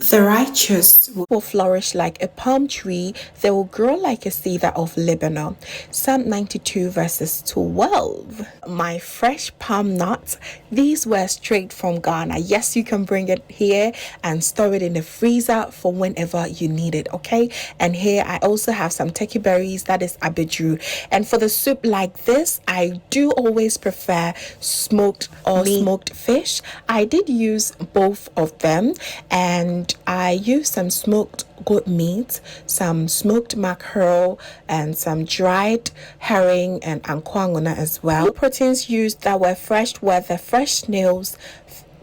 The righteous will flourish like a palm tree, they will grow like a cedar of Lebanon. Psalm 92 verses 12. My fresh palm nuts, these were straight from Ghana. Yes, you can bring it here and store it in the freezer for whenever you need it, okay? And here I also have some turkey berries, that is abedru. And for the soup like this, I do always prefer smoked or smoked fish. I did use both of them, and I used some smoked goat meat, some smoked mackerel, and some dried herring and ankwanguna as well. The proteins used that were fresh were the fresh snails,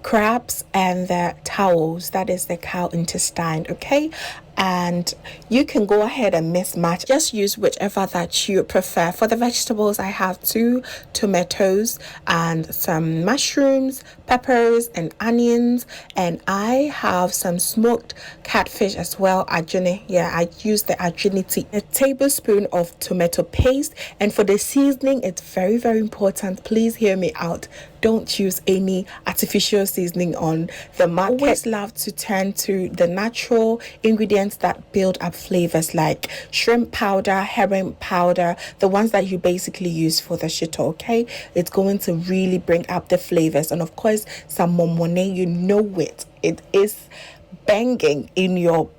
crabs, and the towels, that is the cow intestine, okay? And you can go ahead and mismatch, just use whichever that you prefer. For the vegetables, I have 2 tomatoes and some mushrooms, peppers, and onions, and I have some smoked catfish as well. Adjuni, yeah, I use the adjunity, a tablespoon of tomato paste. And for the seasoning, it's very, very important, please hear me out, don't use any artificial seasoning on the market. I always love to turn to the natural ingredients that build up flavors, like shrimp powder, herring powder, the ones that you basically use for the shito, okay? It's going to really bring up the flavors. And of course, some momone, you know it is banging in your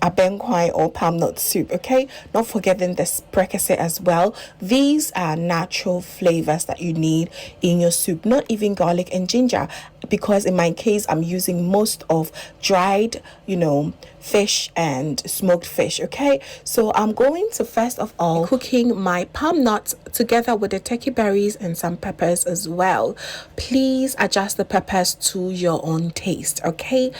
ABENKWAN or palm nut soup, okay? Not forgetting the prekese as well. These are natural flavors that you need in your soup, not even garlic and ginger, because in my case I'm using most of dried, fish and smoked fish, okay? So I'm going to first of all cooking my palm nuts together with the turkey berries and some peppers as well. Please adjust the peppers to your own taste, okay?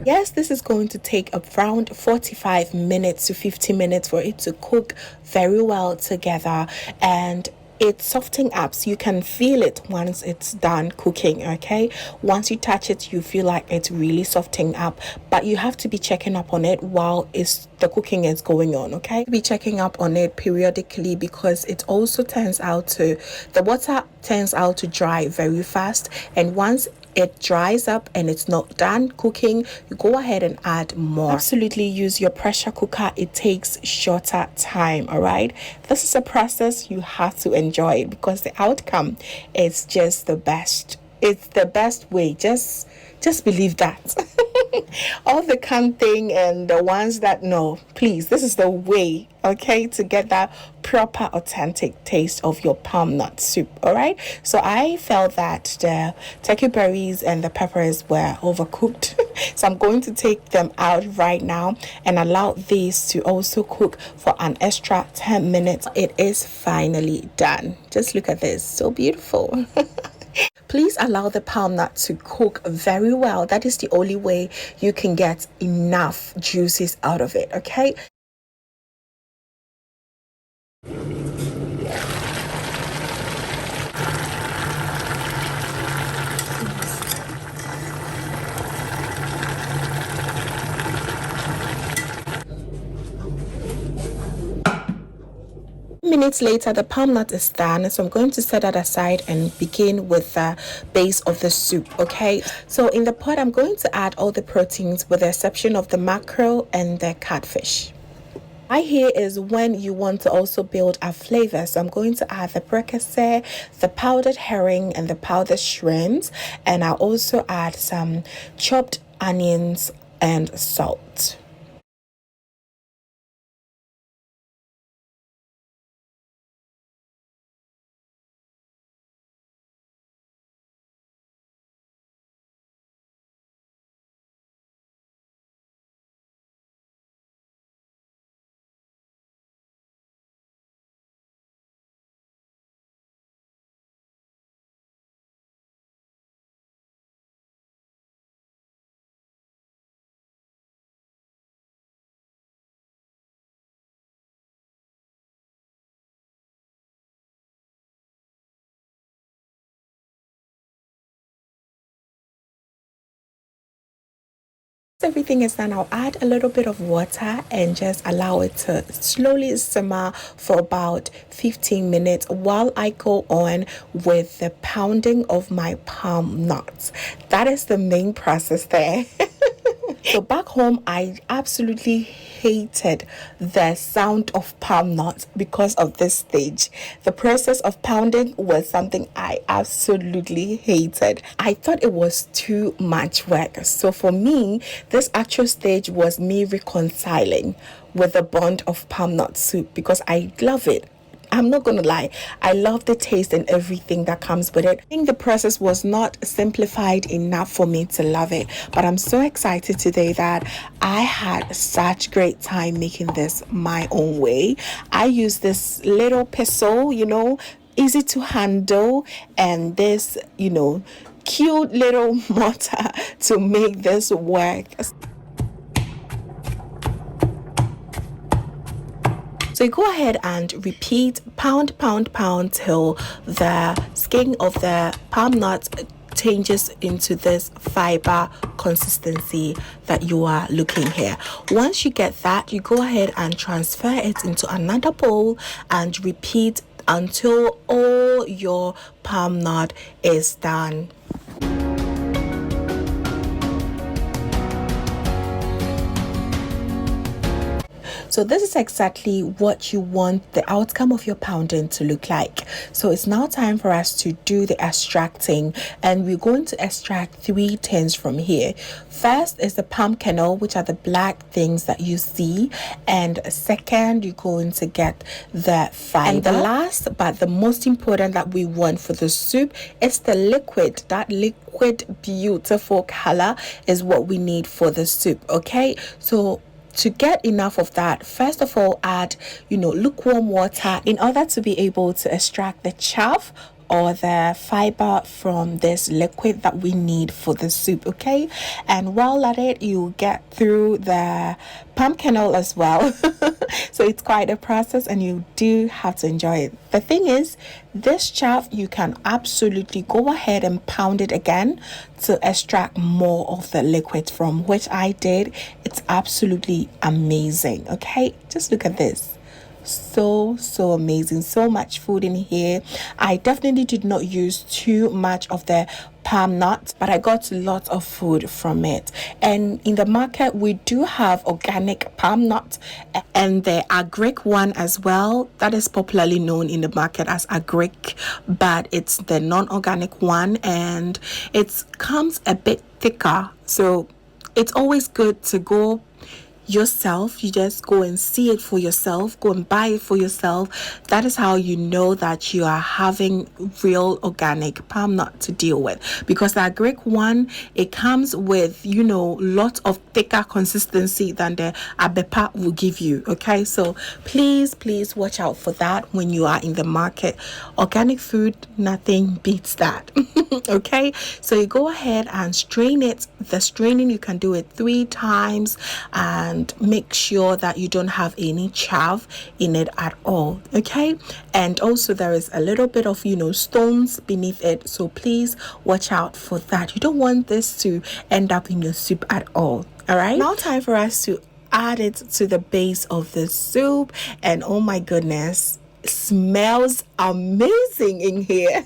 Yes, this is going to take around 45 minutes to 50 minutes for it to cook very well together, and it's softening up, so you can feel it once it's done cooking, okay? Once you touch it, you feel like it's really softening up, but you have to be checking up on it while the cooking is going on, okay? Be checking up on it periodically, because it also the water turns out to dry very fast, and once it dries up and it's not done cooking, you go ahead and add more. Absolutely use your pressure cooker, it takes shorter time, all right? This is a process you have to enjoy it, because the outcome is just the best. It's the best way. Just believe that. All the thing and the ones that no, please, this is the way, okay, to get that proper authentic taste of your palm nut soup, all right? So I felt that the turkey berries and the peppers were overcooked, so I'm going to take them out right now and allow these to also cook for an extra 10 minutes. It is finally done. Just look at this, so beautiful. Please allow the palm nut to cook very well. That is the only way you can get enough juices out of it, okay? Minutes later, the palm nut is done, so I'm going to set that aside and begin with the base of the soup, okay? So in the pot, I'm going to add all the proteins with the exception of the mackerel and the catfish. Here is when you want to also build a flavor. So I'm going to add the prekese, the powdered herring, and the powdered shrimps, and I'll also add some chopped onions and salt. Everything is done, I'll add a little bit of water and just allow it to slowly simmer for about 15 minutes while I go on with the pounding of my palm nuts. That is the main process there. So back home, I absolutely hated the sound of palm nuts because of this stage. The process of pounding was something I absolutely hated. I thought it was too much work. So for me, this actual stage was me reconciling with the bond of palm nut soup because I love it. I'm not gonna lie, I love the taste and everything that comes with it. I think the process was not simplified enough for me to love it, but I'm so excited today that I had such great time making this my own way. I use this little pestle, easy to handle, and this, cute little mortar to make this work. So you go ahead and repeat, pound, pound, pound till the skin of the palm nut changes into this fiber consistency that you are looking here. Once you get that, you go ahead and transfer it into another bowl and repeat until all your palm nut is done. So this is exactly what you want the outcome of your pounding to look like. So it's now time for us to do the extracting, and we're going to extract 3 things from here. First is the palm kernel, which are the black things that you see, and second you're going to get the fiber. And the last but the most important that we want for the soup is the liquid. That liquid beautiful color is what we need for the soup. Okay, so to get enough of that, first of all, add, lukewarm water in order to be able to extract the chaff or the fiber from this liquid that we need for the soup. Okay, and while at it, you get through the palm kernel as well. So it's quite a process and you do have to enjoy it. The thing is, this chaff, you can absolutely go ahead and pound it again to extract more of the liquid from, which I did. It's absolutely amazing. Okay, just look at this. So amazing, so much food in here. I definitely did not use too much of the palm nut, but I got a lot of food from it. And in the market, we do have organic palm nut and the agric one as well. That is popularly known in the market as agric, but it's the non-organic one and it comes a bit thicker. So it's always good to go yourself. You just go and see it for yourself, go and buy it for yourself. That is how you know that you are having real organic palm nut to deal with, because the agric one, it comes with lots of thicker consistency than the abepa will give you. Okay, so please watch out for that when you are in the market. Organic food, nothing beats that. Okay, so you go ahead and strain it. The straining, you can do it 3 times and make sure that you don't have any chaff in it at all. Okay, and also there is a little bit of stones beneath it, so please watch out for that. You don't want this to end up in your soup at all. All right, now time for us to add it to the base of the soup, and oh my goodness, smells amazing in here.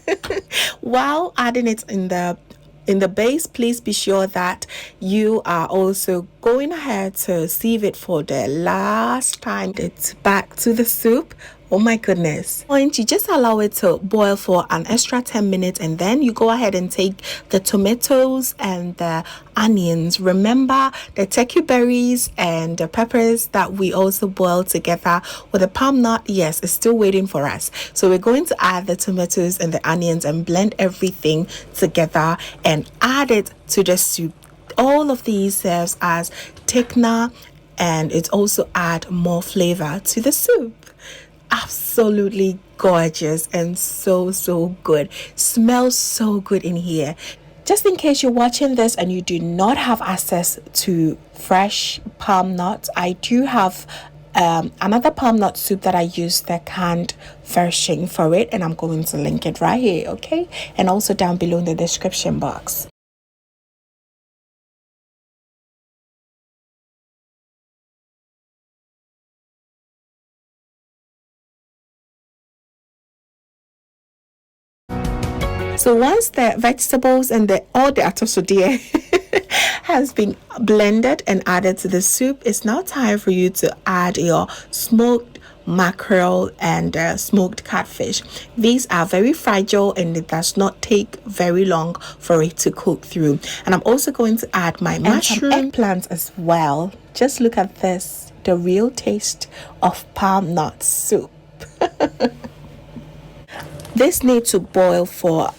While adding it in the base, please be sure that you are also going ahead to sieve it for the last time. It's back to the soup. Oh my goodness. You just allow it to boil for an extra 10 minutes and then you go ahead and take the tomatoes and the onions. Remember the turkey berries and the peppers that we also boiled together with the palm nut. Yes, it's still waiting for us. So we're going to add the tomatoes and the onions and blend everything together and add it to the soup. All of these serves as thickener and it also add more flavor to the soup. Absolutely gorgeous and so good. Smells so good in here. Just in case you're watching this and you do not have access to fresh palm nuts, I do have another palm nut soup that I use the canned version for it, and I'm going to link it right here, okay, and also down below in the description box. So once the vegetables and all the atosodie has been blended and added to the soup, it's now time for you to add your smoked mackerel and smoked catfish. These are very fragile and it does not take very long for it to cook through. And I'm also going to add my mushroom and eggplants as well. Just look at this, the real taste of palm nut soup. This needs to boil for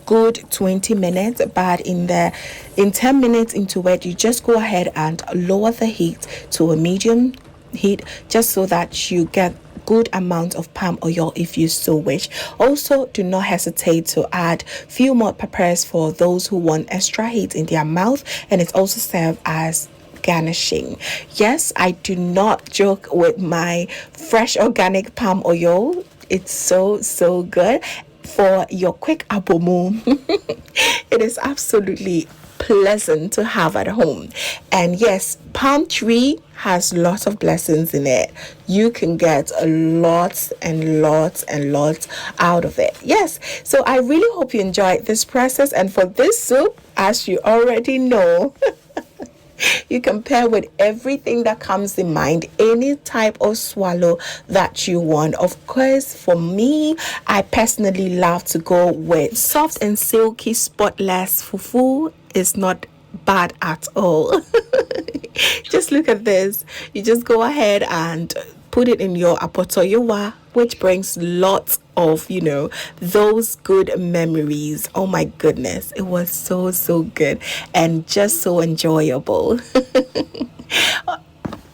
good 20 minutes, but in 10 minutes into it, you just go ahead and lower the heat to a medium heat, just so that you get good amount of palm oil if you so wish. Also, do not hesitate to add few more peppers for those who want extra heat in their mouth, and it's also served as garnishing. Yes, I do not joke with my fresh organic palm oil. It's so good for your quick abomu. It is absolutely pleasant to have at home. And yes, palm tree has lots of blessings in it. You can get lots and lots and lots out of it. Yes, so I really hope you enjoyed this process. And for this soup, as you already know, you can pair with everything that comes in mind, any type of swallow that you want. Of course, for me, I personally love to go with soft and silky spotless fufu. It's not bad at all. Just look at this. You just go ahead and put it in your apotoyowa, which brings lots of, those good memories. Oh my goodness, it was so good and just so enjoyable.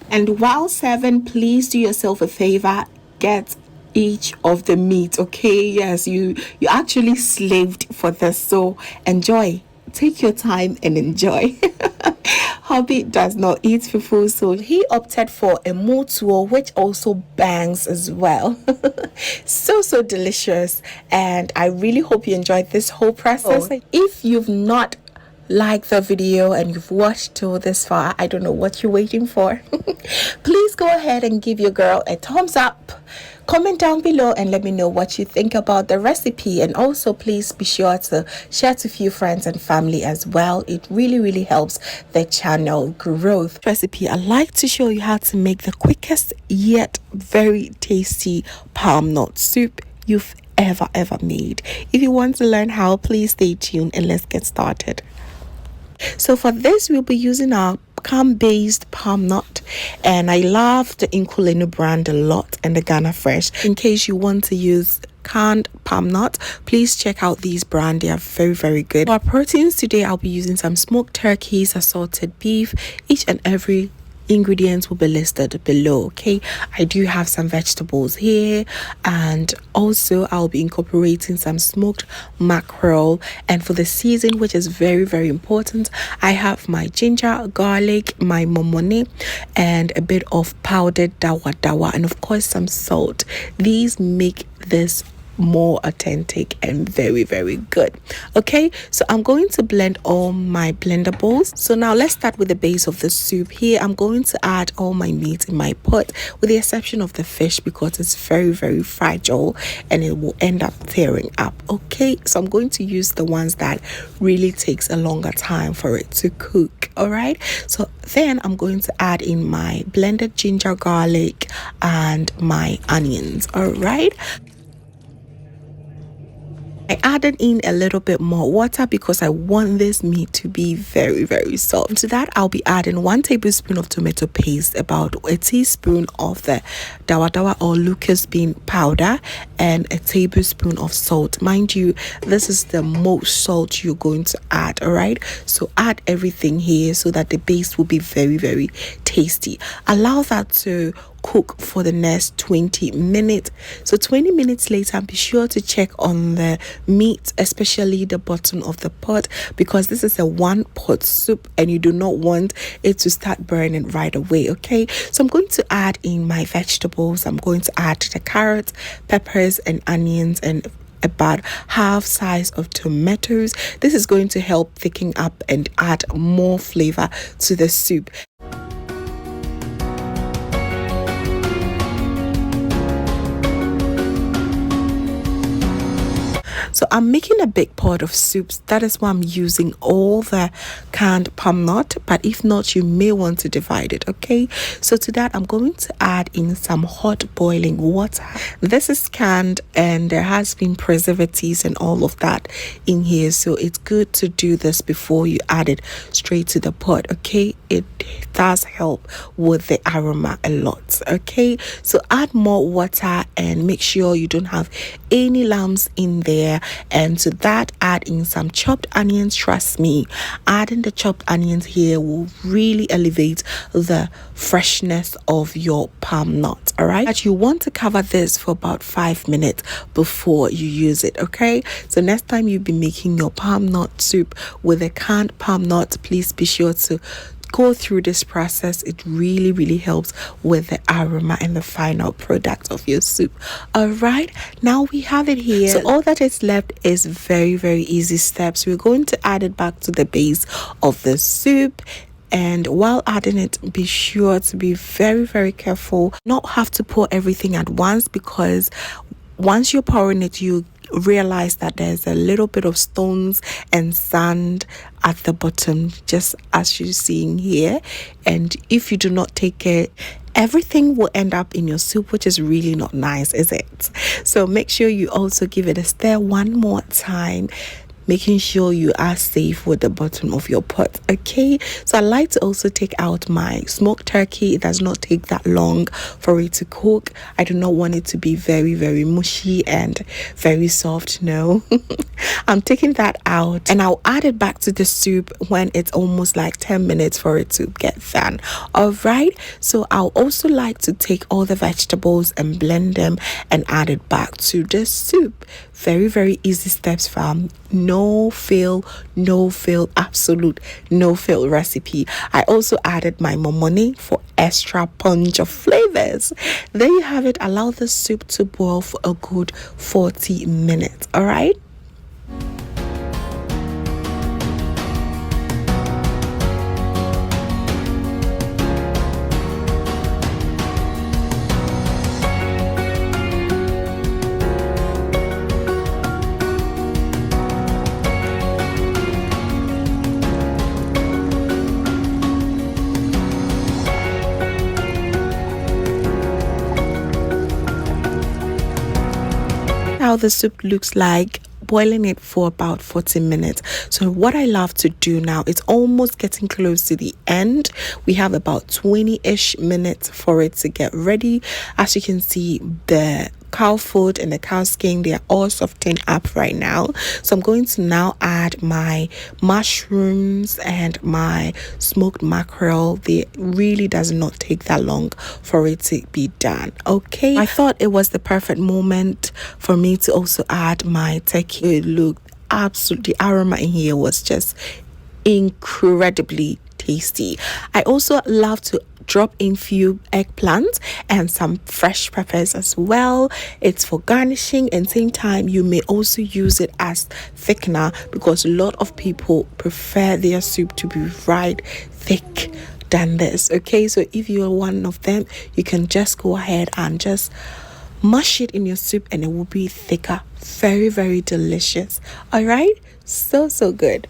And while serving, please do yourself a favor, get each of the meat, okay? Yes, you actually slaved for this, so enjoy. Take your time and enjoy. Hobby does not eat fufu, so he opted for a mutuo, which also bangs as well. So delicious, and I really hope you enjoyed this whole process. If you've not liked the video and you've watched till this far, I don't know what you're waiting for. Please go ahead and give your girl a thumbs up. Comment down below and let me know what you think about the recipe, and also please be sure to share to a few friends and family as well. It really helps the channel growth. Recipe, I like to show you how to make the quickest yet very tasty palm nut soup you've ever made. If you want to learn how, please stay tuned and let's get started. So for this, we'll be using our based palm nut, and I love the Inkulenu brand a lot and the Ghana Fresh. In case you want to use canned palm nut, please check out these brands. They are very good. For our proteins today, I'll be using some smoked turkeys, assorted beef. Each and every ingredients will be listed below. Okay, I do have some vegetables here, and also I'll be incorporating some smoked mackerel. And for the season, which is very important, I have my ginger, garlic, my momone, and a bit of powdered dawa, and of course some salt. These make this more authentic and very good. Okay, so I'm going to blend all my blender bowls. So now let's start with the base of the soup. Here I'm going to add all my meat in my pot, with the exception of the fish, because it's very fragile and it will end up tearing up. Okay, so I'm going to use the ones that really takes a longer time for it to cook. All right, so then I'm going to add in my blended ginger, garlic, and my onions. All right, I added in a little bit more water because I want this meat to be very soft. To that, I'll be adding 1 tablespoon of tomato paste, about a teaspoon of the dawa or Lucas bean powder, and a tablespoon of salt. Mind you, this is the most salt you're going to add. All right, so add everything here so that the base will be very tasty. Allow that to cook for the next 20 minutes. So 20 minutes later, be sure to check on the meat, especially the bottom of the pot, because this is a 1-pot soup and you do not want it to start burning right away. Okay, so I'm going to add in my vegetables. I'm going to add the carrots, peppers, and onions, and about half size of tomatoes. This is going to help thicken up and add more flavor to the soup. So I'm making a big pot of soups. That is why I'm using all the canned palm nut, but if not, you may want to divide it. Okay, so to that I'm going to add in some hot boiling water. This is canned and there has been preservatives and all of that in here, so it's good to do this before you add it straight to the pot. Okay, it does help with the aroma a lot. Okay, so add more water and make sure you don't have any lumps in there, and to that add in some chopped onions. Trust me, adding the chopped onions here will really elevate the freshness of your palm nut. All right, but you want to cover this for about 5 minutes before you use it. Okay, so next time you be making your palm nut soup with a canned palm nut, please be sure to go through this process. It really helps with the aroma and the final product of your soup. All right, now we have it here. So all that is left is very easy steps. We're going to add it back to the base of the soup, and while adding it, be sure to be very careful, not have to pour everything at once, because once you're pouring it, you realize that there's a little bit of stones and sand at the bottom, just as you're seeing here, and if you do not take care, everything will end up in your soup, which is really not nice, is it? So make sure you also give it a stir one more time, making sure you are safe with the bottom of your pot. Okay, so I like to also take out my smoked turkey. It does not take that long for it to cook. I do not want it to be very mushy and very soft. No. I'm taking that out and I'll add it back to the soup when it's almost like 10 minutes for it to get done. All right, so I'll also like to take all the vegetables and blend them and add it back to the soup. Very easy steps, fam. No fail, absolute no fail recipe. I also added my momoni for extra punch of flavors. There you have it. Allow the soup to boil for a good 40 minutes. All right. How the soup looks like, boiling it for about 40 minutes. So what I love to do now, it's almost getting close to the end. We have about 20-ish minutes for it to get ready. As you can see, the cow foot and the cow skin, they are all softening up right now. So I'm going to now add my mushrooms and my smoked mackerel. They really does not take that long for it to be done. Okay, I thought it was the perfect moment for me to also add my turkey. It looked absolutely, the aroma in here was just incredibly tasty. I also love to drop in few eggplants and some fresh peppers as well. It's for garnishing, and same time you may also use it as thickener, because a lot of people prefer their soup to be right thick than this. Okay, so if you're one of them, you can just go ahead and just mush it in your soup and it will be thicker. Very delicious. All right, so good.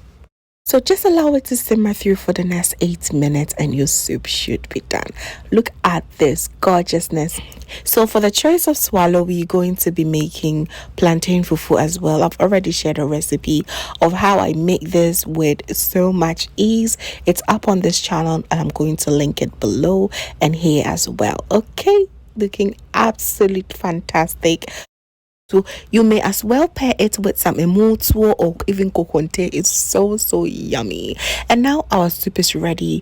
So just allow it to simmer through for the next 8 minutes and your soup should be done. Look at this gorgeousness. So for the choice of swallow, we're going to be making plantain fufu as well. I've already shared a recipe of how I make this with so much ease. It's up on this channel and I'm going to link it below and here as well. Okay, looking absolutely fantastic. So you may as well pair it with some emotuo or even kokonte. It's so yummy. And now our soup is ready.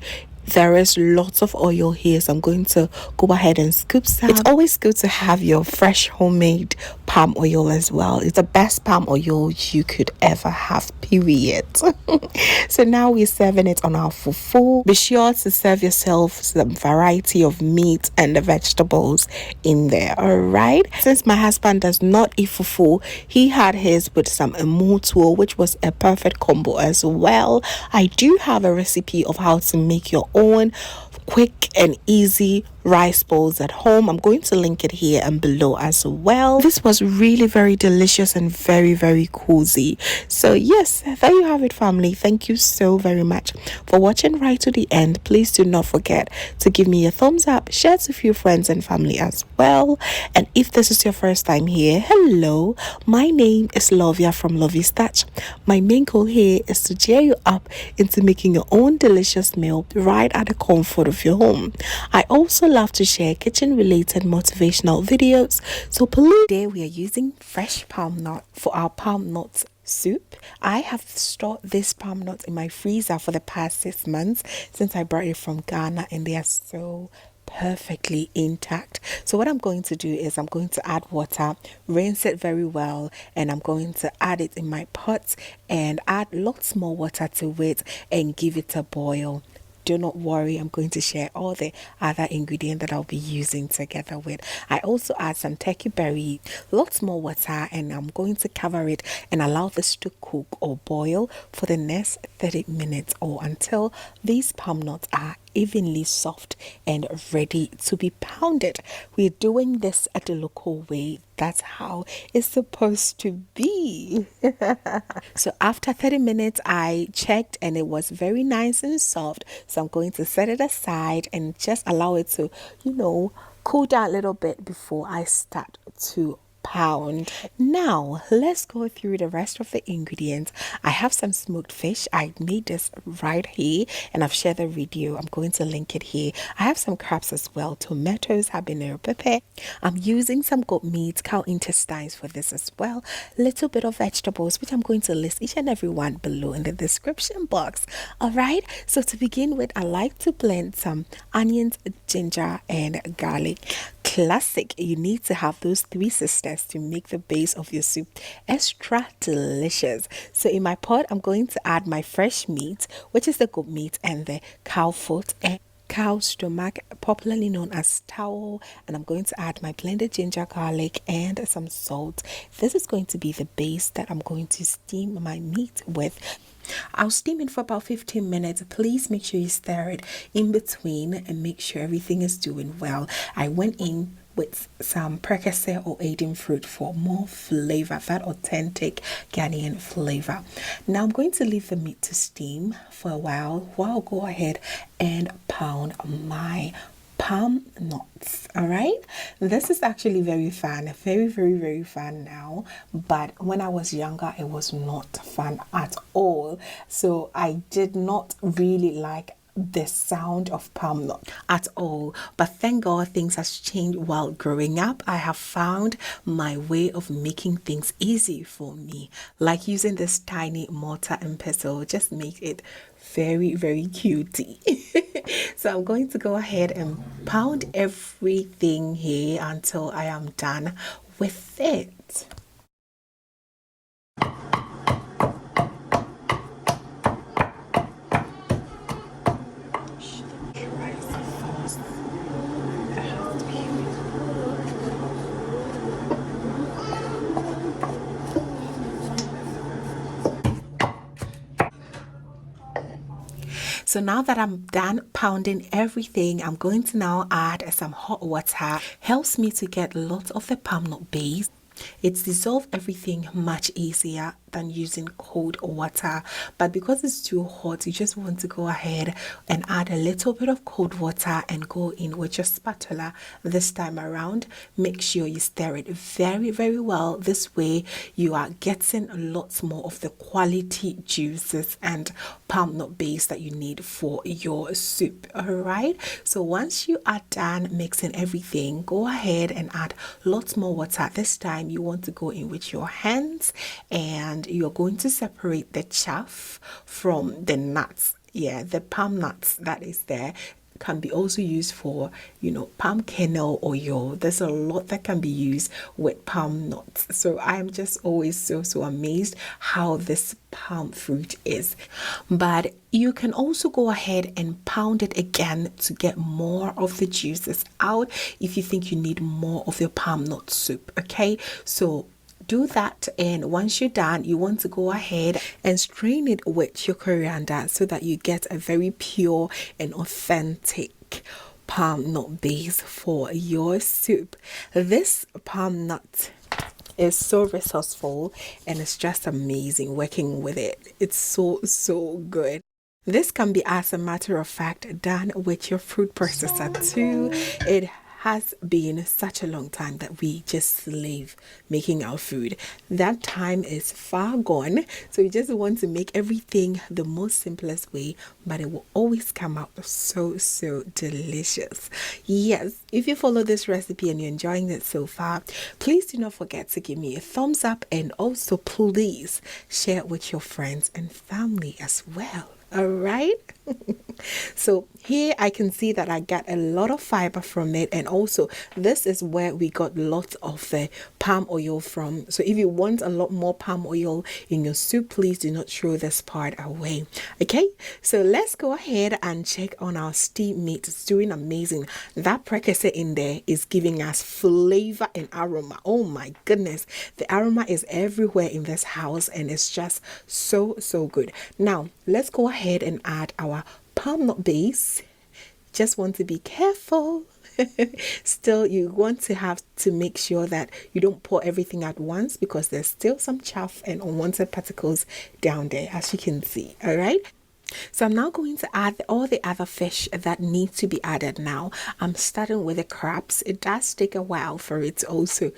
There is lots of oil here, so I'm going to go ahead and scoop some. It's always good to have your fresh homemade palm oil as well. It's the best palm oil you could ever have, period. So now we're serving it on our fufu. Be sure to serve yourself some variety of meat and the vegetables in there. All right, since my husband does not eat fufu, he had his with some emotuo, which was a perfect combo as well. I do have a recipe of how to make your own quick and easy rice bowls at home. I'm going to link it here and below as well. This was really very delicious and very cozy. So yes, there you have it, family. Thank you so very much for watching right to the end. Please do not forget to give me a thumbs up, share it with your friends and family as well. And if this is your first time here, hello, my name is Lovia from Lovystouch. My main goal here is to cheer you up into making your own delicious meal right at the comfort of your home. I also love to share kitchen related motivational videos, so please. Today we are using fresh palm nut for our palm nuts soup. I have stored this palm nuts in my freezer for the past 6 months since I brought it from Ghana, and they are so perfectly intact. So what I'm going to do is I'm going to add water, rinse it very well, and I'm going to add it in my pot and add lots more water to it and give it a boil. Do not worry, I'm going to share all the other ingredients that I'll be using together with. I also add some turkey berry, lots more water, and I'm going to cover it and allow this to cook or boil for the next 30 minutes or until these palm nuts are evenly soft and ready to be pounded. We're doing this at the local way. That's how it's supposed to be. So after 30 minutes, I checked and it was very nice and soft. So I'm going to set it aside and just allow it to, cool down a little bit before I start to pound. Now let's go through the rest of the ingredients. I have some smoked fish. I made this right here and I've shared the video. I'm going to link it here. I have some crabs as well, tomatoes, habanero pepper. I'm using some goat meat, cow intestines for this as well. Little bit of vegetables, which I'm going to list each and every one below in the description box. All right, so to begin with, I like to blend some onions, ginger and garlic. Classic, you need to have those three sisters to make the base of your soup extra delicious. So in my pot, I'm going to add my fresh meat, which is the goat meat and the cow foot and cow stomach, popularly known as towel, and I'm going to add my blended ginger, garlic and some salt. This is going to be the base that I'm going to steam my meat with. I'll steam it for about 15 minutes. Please make sure you stir it in between and make sure everything is doing well. I went in with some percocet or Aden fruit for more flavor, that authentic Ghanaian flavor. Now I'm going to leave the meat to steam for a while I'll go ahead and pound my palm nuts. All right, this is actually very fun, very fun now, but when I was younger it was not fun at all. So I did not really like the sound of palm nut at all, but thank God things has changed while growing up. I have found my way of making things easy for me, like using this tiny mortar and pestle. Just make it very cutie. So I'm going to go ahead and pound everything here until I am done with it. So now that I'm done pounding everything, I'm going to now add some hot water. Helps me to get lots of the palm nut base. It's dissolved everything much easier than using cold water, but because it's too hot, you just want to go ahead and add a little bit of cold water and go in with your spatula. This time around, make sure you stir it very well. This way you are getting lots more of the quality juices and palm nut base that you need for your soup. All right, so once you are done mixing everything, go ahead and add lots more water. This time you want to go in with your hands and you're going to separate the chaff from the nuts. Yeah, the palm nuts that is there can be also used for, palm kernel oil. There's a lot that can be used with palm nuts. So I'm just always so amazed how this palm fruit is. But you can also go ahead and pound it again to get more of the juices out if you think you need more of your palm nut soup. Okay, so do that, and once you're done, you want to go ahead and strain it with your coriander so that you get a very pure and authentic palm nut base for your soup. This palm nut is so resourceful and it's just amazing working with it. It's so good. This can be, as a matter of fact, done with your fruit processor too. It has been such a long time that we just slave making our food. That time is far gone. So you just want to make everything the most simplest way, but it will always come out so delicious. Yes, if you follow this recipe and you're enjoying it so far, please do not forget to give me a thumbs up, and also please share it with your friends and family as well. All right. So here I can see that I got a lot of fiber from it, and also this is where we got lots of the palm oil from. So if you want a lot more palm oil in your soup, please do not throw this part away. Okay, so let's go ahead and check on our steamed meat. It's doing amazing. That precursor in there is giving us flavor and aroma. Oh my goodness, the aroma is everywhere in this house, and it's just so good. Now let's go ahead and add our palm nut base. Just want to be careful. Still, you want to have to make sure that you don't pour everything at once, because there's still some chaff and unwanted particles down there, as you can see. All right, so I'm now going to add all the other fish that need to be added. Now I'm starting with the crabs. It does take a while for it to also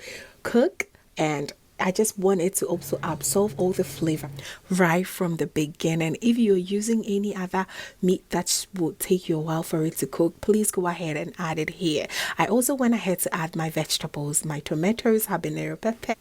cook, and I just want it to also absorb all the flavor right from the beginning. If you're using any other meat that will take you a while for it to cook, please go ahead and add it here. I also went ahead to add my vegetables, my tomatoes, habanero pepper,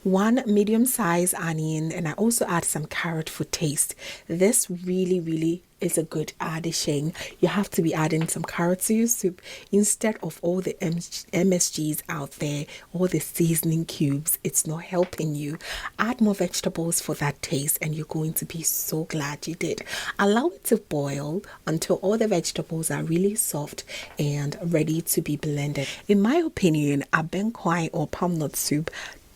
one medium-sized onion, and I also add some carrot for taste. This really is a good addition. You have to be adding some carrots to your soup instead of all the MSGs out there, all the seasoning cubes. It's not helping you. Add more vegetables for that taste, and you're going to be so glad you did. Allow it to boil until all the vegetables are really soft and ready to be blended. In my opinion, ABENKWAN or palm nut soup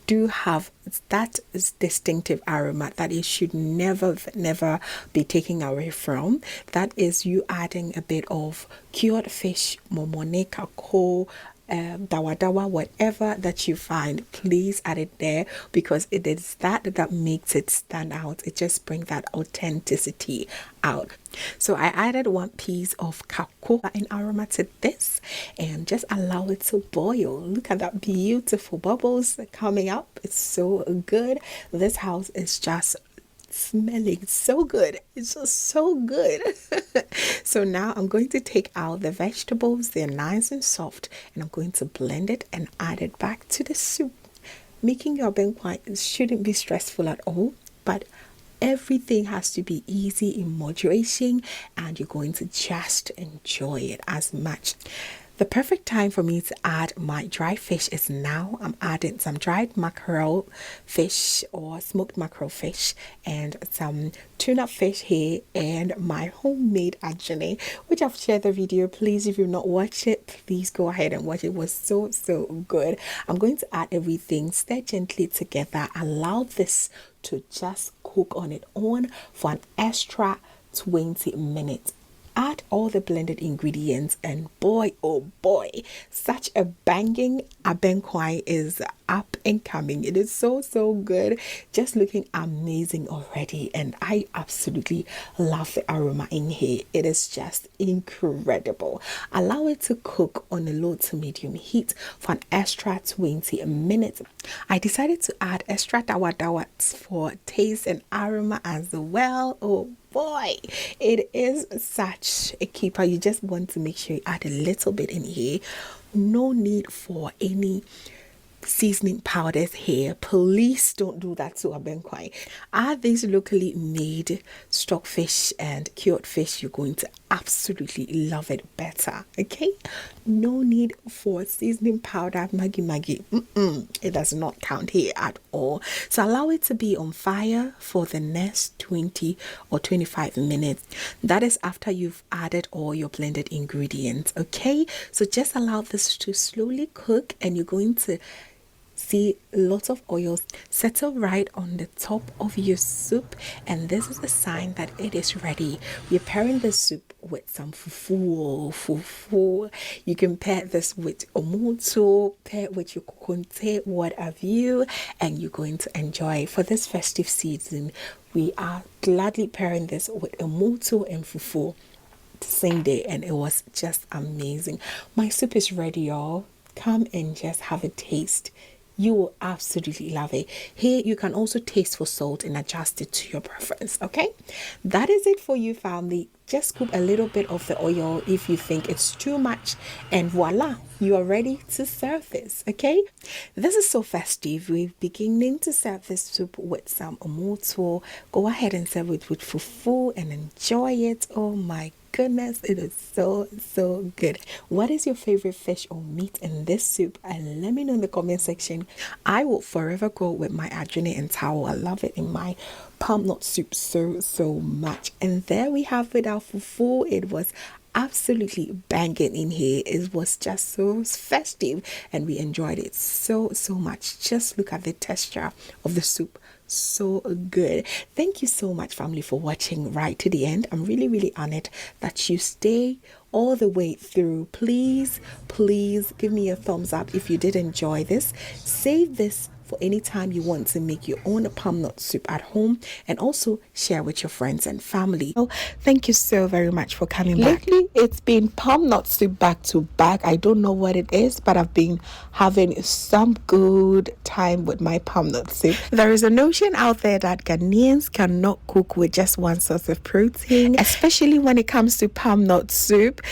do have that distinctive aroma that it should never be taken away from. That is you adding a bit of cured fish, momone, kako, dawa dawa, whatever that you find, please add it there, because it is that makes it stand out. It just brings that authenticity out. So I added one piece of kako and aroma to this, and just allow it to boil. Look at that beautiful bubbles coming up. It's so good. This house is just smelling so good. It's just so good. So now I'm going to take out the vegetables. They're nice and soft, and I'm going to blend it and add it back to the soup. Making your ABENKWAN shouldn't be stressful at all, but everything has to be easy in moderation, and you're going to just enjoy it as much. The perfect time for me to add my dry fish is now. I'm adding some dried mackerel fish or smoked mackerel fish, and some tuna fish here, and my homemade ajane, which I've shared the video. Please, if you've not watched it, please go ahead and watch it. It was so good. I'm going to add everything, stir gently together, allow this to just cook on its own for an extra 20 minutes. Add all the blended ingredients, and boy oh boy, such a banging ABENKWAN is up and coming. It is so good, just looking amazing already, and I absolutely love the aroma in here. It is just incredible. Allow it to cook on a low to medium heat for an extra 20 minutes. I decided to add extra dawa dawa for taste and aroma as well. Oh boy, it is such a keeper. You just want to make sure you add a little bit in here. No need for any seasoning powders here. Please don't do that to ABENKWAN. Add these locally made stockfish and cured fish. You're going to absolutely love it better. Okay, no need for seasoning powder, maggi. It does not count here at all. So allow it to be on fire for the next 20 or 25 minutes. That is after you've added all your blended ingredients. Okay, so just allow this to slowly cook, and you're going to See, lots of oils settle right on the top of your soup, and this is a sign that it is ready. We're pairing the soup with some fufu. You can pair this with omuto, pair it with your kokonte, what have you, and you're going to enjoy. For this festive season, we are gladly pairing this with omuto and fufu the same day, and it was just amazing. My soup is ready, y'all. Come and just have a taste. You will absolutely love it. Here you can also taste for salt and adjust it to your preference. Okay, that is it for you, family. Just scoop a little bit of the oil if you think it's too much, and voila, you are ready to serve this. Okay, this is so festive. We're beginning to serve this soup with some omoto. Go ahead and serve it with fufu and enjoy it. Oh my goodness, it is so good. What is your favorite fish or meat in this soup? And let me know in the comment section. I will forever go with my adjune and towel. I love it in my palm nut soup so much. And there we have it, our fufu. It was absolutely banging in here. It was just so festive, and we enjoyed it so much. Just look at the texture of the soup. So good. Thank you so much, family, for watching right to the end. I'm really honored that you stay all the way through. Please give me a thumbs up if you did enjoy this. Save this for any time you want to make your own palm nut soup at home, and also share with your friends and family. Oh, thank you so very much for coming back. Lately, it's been palm nut soup back to back. I don't know what it is, but I've been having some good time with my palm nut soup. There is a notion out there that Ghanaians cannot cook with just one source of protein, especially when it comes to palm nut soup.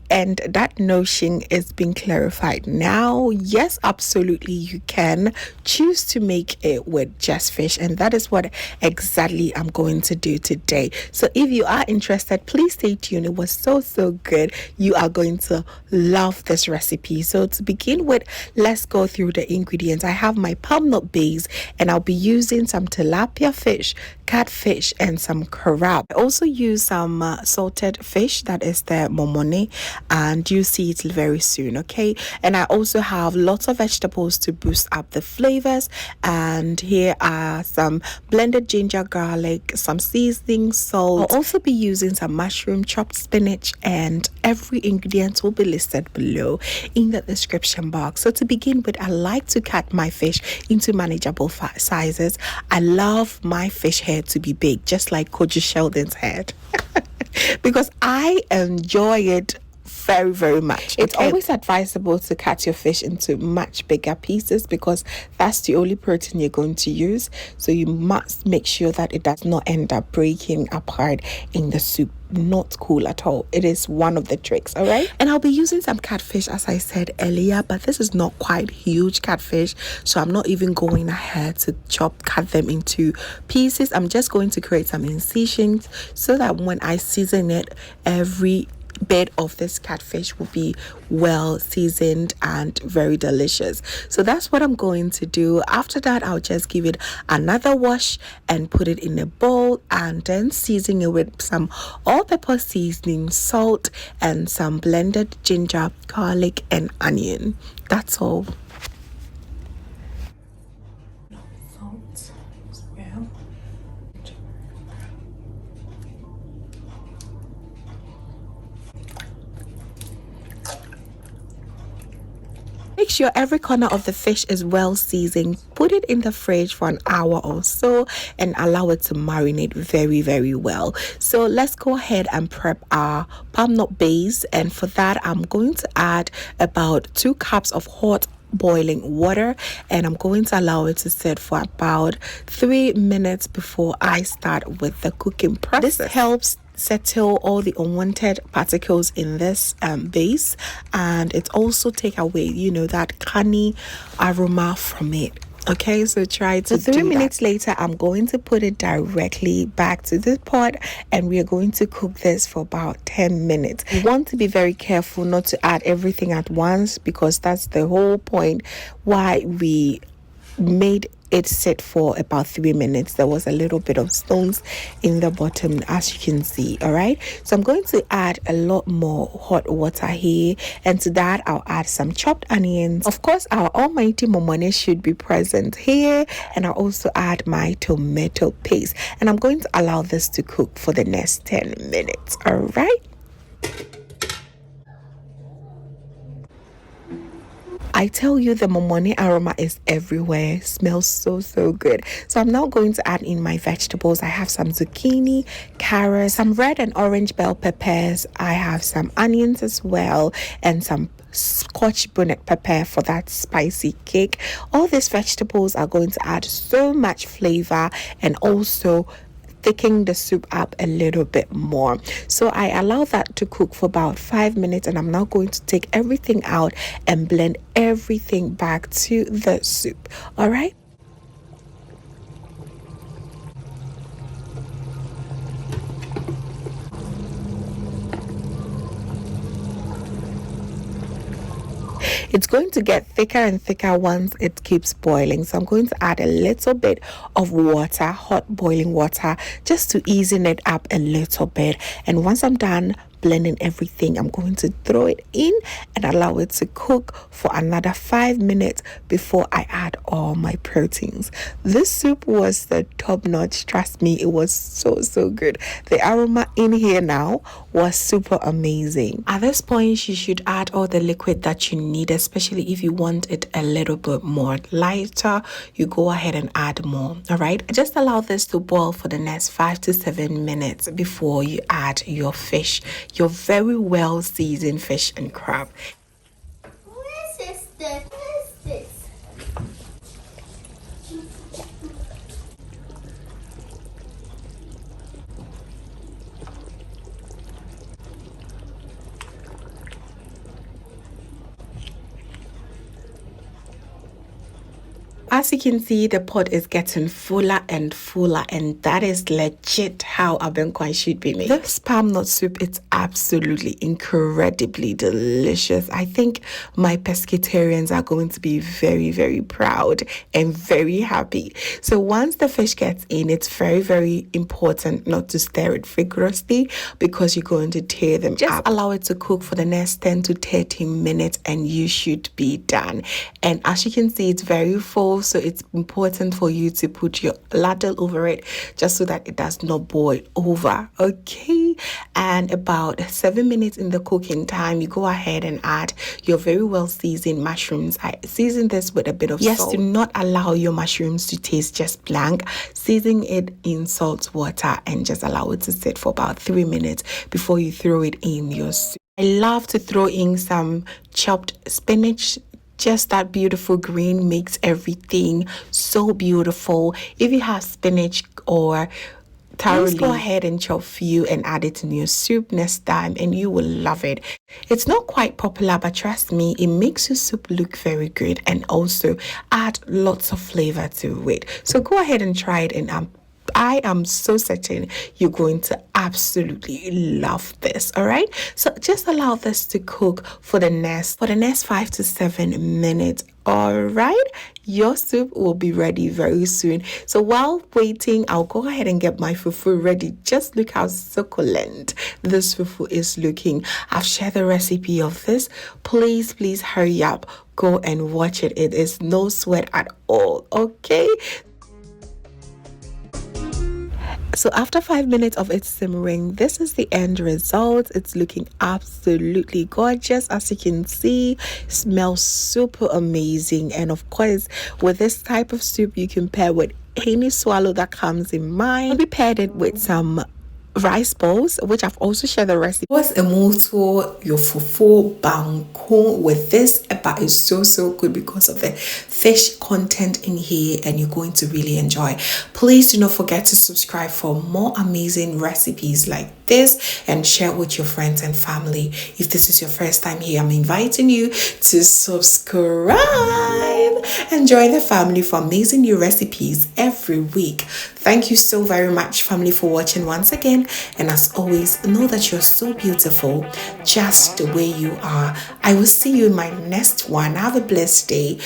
And that notion is being clarified now. Yes, absolutely, you can choose to make it with just fish, and that is what exactly I'm going to do today. So if you are interested, please stay tuned. It was so good. You are going to love this recipe. So to begin with, let's go through the ingredients. I have my palm nut base, and I'll be using some tilapia fish, catfish, and some crab. I also use some salted fish, that is the momone, and you see it very soon. Okay, and I also have lots of vegetables to boost up the flavors, and here are some blended ginger, garlic, some seasoning, salt. I'll also be using some mushroom, chopped spinach, and every ingredient will be listed below in the description box. So to begin with, I like to cut my fish into manageable sizes. I love my fish head to be big, just like Kojo Sheldon's head, because I enjoy it very much. It's always advisable to cut your fish into much bigger pieces, because that's the only protein you're going to use. So you must make sure that it does not end up breaking apart in the soup. Not cool at all. It is one of the tricks. All right, and I'll be using some catfish, as I said earlier, but this is not quite huge catfish, so I'm not even going ahead to cut them into pieces. I'm just going to create some incisions so that when I season it, every bit of this catfish will be well seasoned and very delicious. So that's what I'm going to do. After that, I'll just give it another wash and put it in a bowl, and then season it with some all-pepper seasoning, salt, and some blended ginger, garlic, and onion. That's all. Salt as well. Make sure every corner of the fish is well seasoned. Put it in the fridge for an hour or so and allow it to marinate very well. So let's go ahead and prep our palm nut base, and for that I'm going to add about 2 cups of hot boiling water, and I'm going to allow it to sit for about 3 minutes before I start with the cooking process. This helps settle all the unwanted particles in this base, and it also take away that canny aroma from it. Okay, so try to do 3 minutes later, I'm going to put it directly back to the pot, and we are going to cook this for about 10 minutes. You want to be very careful not to add everything at once, because that's the whole point why we made it sit for about 3 minutes. There was a little bit of stones in the bottom, as you can see. All right, so I'm going to add a lot more hot water here, and to that I'll add some chopped onions. Of course, our almighty momone should be present here, and I'll also add my tomato paste, and I'm going to allow this to cook for the next 10 minutes. All right. I tell you, the momone aroma is everywhere. It smells so good. So I'm now going to add in my vegetables. I have some zucchini, carrots, some red and orange bell peppers. I have some onions as well, and some scotch bonnet pepper for that spicy kick. All these vegetables are going to add so much flavor and also thicken the soup up a little bit more. So I allow that to cook for about 5 minutes, and I'm now going to take everything out and blend everything back to the soup. All right. It's going to get thicker and thicker once it keeps boiling. So I'm going to add a little bit of water, hot boiling water, just to easen it up a little bit. And once I'm done blending everything, I'm going to throw it in and allow it to cook for another 5 minutes before I add all my proteins. This soup was the top notch. Trust me, it was so good. The aroma in here now was super amazing. At this point, you should add all the liquid that you need, especially if you want it a little bit more lighter. You go ahead and add more. All right, just allow this to boil for the next 5 to 7 minutes before you add your fish, your very well seasoned fish and crab. What is this? What is this? As you can see, the pot is getting fuller and fuller, and that is legit how ABENKWAN should be made. This palm nut soup, it's absolutely incredibly delicious. I think my pescatarians are going to be very proud and very happy. So once the fish gets in, it's very important not to stir it vigorously because you're going to tear them up. Just allow it to cook for the next 10 to 13 minutes and you should be done. And as you can see, it's very full, so it's important for you to put your ladle over it just so that it does not boil over. Okay, and about 7 minutes in the cooking time, you go ahead and add your very well seasoned mushrooms. I season this with a bit of salt. Yes, do not allow your mushrooms to taste just blank. Season it in salt water and just allow it to sit for about 3 minutes before you throw it in your soup. I love to throw in some chopped spinach. Just that beautiful green makes everything so beautiful. If you have spinach or taro leaf, go ahead and chop few and add it in your soup next time and you will love it. It's not quite popular, but trust me, it makes your soup look very good and also add lots of flavor to it. So go ahead and try it, and I am so certain you're going to absolutely love this. All right, so just allow this to cook for the next 5 to 7 minutes. All right, your soup will be ready very soon. So while waiting, I'll go ahead and get my fufu ready. Just look how succulent this fufu is looking. I've shared the recipe of this. Please hurry up, go and watch it. It is no sweat at all. Okay, so after 5 minutes of it simmering, this is the end result. It's looking absolutely gorgeous. As you can see, smells super amazing. And of course, with this type of soup, you can pair with any swallow that comes in mind. We paired it with some rice balls, which I've also shared the recipe. What's a moto your fufu banku with this, but it's so good because of the fish content in here, and you're going to really enjoy. Please do not forget to subscribe for more amazing recipes like this and share with your friends and family. If this is your first time here, I'm inviting you to subscribe and join the family for amazing new recipes every week. Thank you so very much, family, for watching once again. And as always, know that you're so beautiful just the way you are. I will see you in my next one. Have a blessed day.